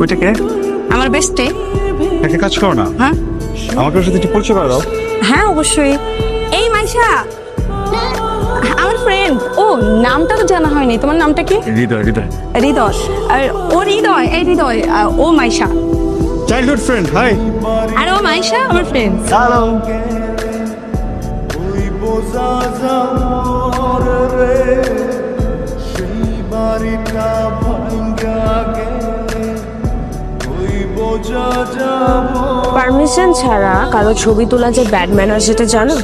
ওইটা কে? আমার বেস্টে। একটা কাজ করো না, হ্যাঁ আমাকে ওর সাথে একটু পরিচয় করে দাও। হ্যাঁ অবশ্যই। এই মাইশা আমার ফ্রেন্ড। ও নামটা তো জানা হয়নি, তোমার নামটা কি? হৃদয়। হৃদয় হৃদয়। আর ও হৃদয়, এই হৃদয়, ও মাইশা। Childhood friend. হাই। আর ও মাইশা আমার ফ্রেন্ড। হ্যালো। পারমিশন ছাড়া কারো ছবি তোলা যে ব্যাড ম্যানার সেটা জানো?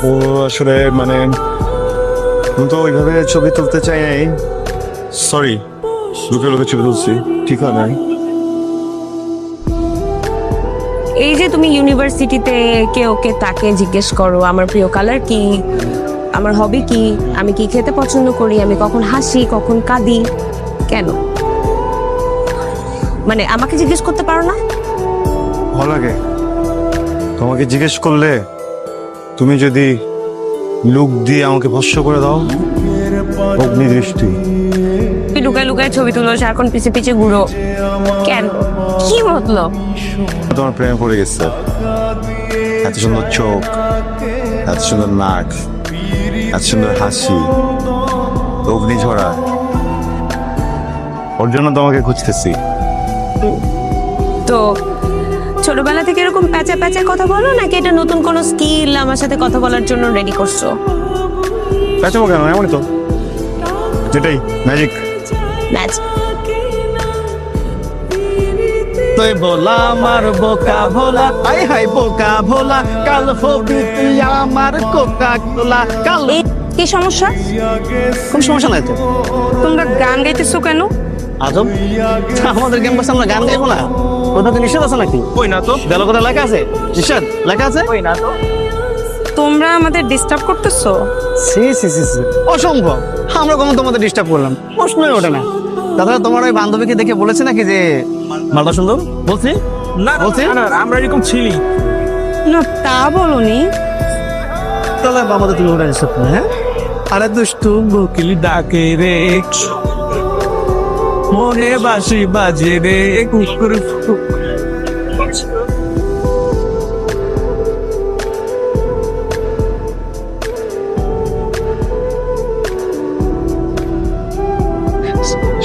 ও আসলে মানে আমি তো ওইভাবে ছবি তুলতে চাই নাই, সরি। লোকে লোকে ছবি তুলছি, ঠিক হয় নাই। এই যে তুমি ইউনিভার্সিটিতে কে ওকে তাকে জিজ্ঞেস করো আমার প্রিয় কালার কি, আমার হবি কি, আমি কি খেতে পছন্দ করি, আমি কখন হাসি কখন কাঁদি, কেন? মানে আমাকে জিজ্ঞেস করতে পারো না? ভালো লাগে তোমাকে জিজ্ঞেস করলে, তুমি যদি লুক দিয়ে আমাকে ভস্য করে দাও, অগ্নি দৃষ্টি। তুমি লুকায় লুকায় ছবি তুলো, সারাক্ষণ পিছে পিছে ঘুরো, কেন? কি মতলব? তোমার প্রেমে পড়ে গেছে। এত সুন্দর চোখ, এত সুন্দর নাক, এত সুন্দর হাসি, অগ্নিঝরা, ওর জন্য তোমাকে খুঁজতেছি। তো ছোটবেলা থেকে এরকম প্যাচা প্যাচা কথা বলো, নাকি এটা নতুন কোনো স্কিল আমার সাথে কথা বলার জন্য রেডি করছো? পেঁচাবো কেন, এমনই তো, যেটাই ম্যাজিক। ম্যাচ তুই ভোলা আমার বোকা ভোলা, আই হাই বোকা ভোলা, কাল হবি তুই আমার কোকা কোলা। কাল এই কি সমস্যা? কোন সমস্যা নাই তো। তোমরা গান গাইতেছো কেন? আজব, আমাদের ক্যাম্পাসে আমরা গান গাইবো না? কোথাও তো নিষেধ আছে নাকি? কই না তো। গেল কোথায় লেখা আছে নিষেধ? লেখা আছে? কই না তো। তোমরা আমাদের ডিস্টার্ব করতেছো। সি সি সি সি, অসম্ভব। আমরা কখন তোমাদের ডিস্টার্ব করলাম? প্রশ্নই ওঠে না। তাছাড়া তোমার ওই বান্ধবীকে দেখে বলেছে নাকি যে মালটা সুন্দর? বলছি না বলছি? না, না, আমরা এরকম ছিলি। না তা বলনি। তাহলে আমাদের তুমি ওটা ডিস্টার্ব করো, হ্যাঁ? আরে দুষ্টু বকিল ডাকে রে, মনে বাসি বাজে রে, কুকুর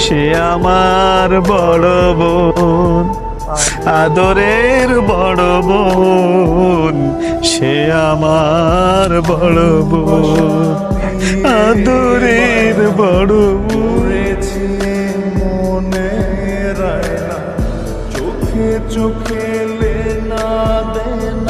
সে আমার বড় বোন, আদরের বড় বোন, সে আমার বড় বোন, আদরের বড় বোন। মনে রায় না, চোখে চোখে লেনা দেনা।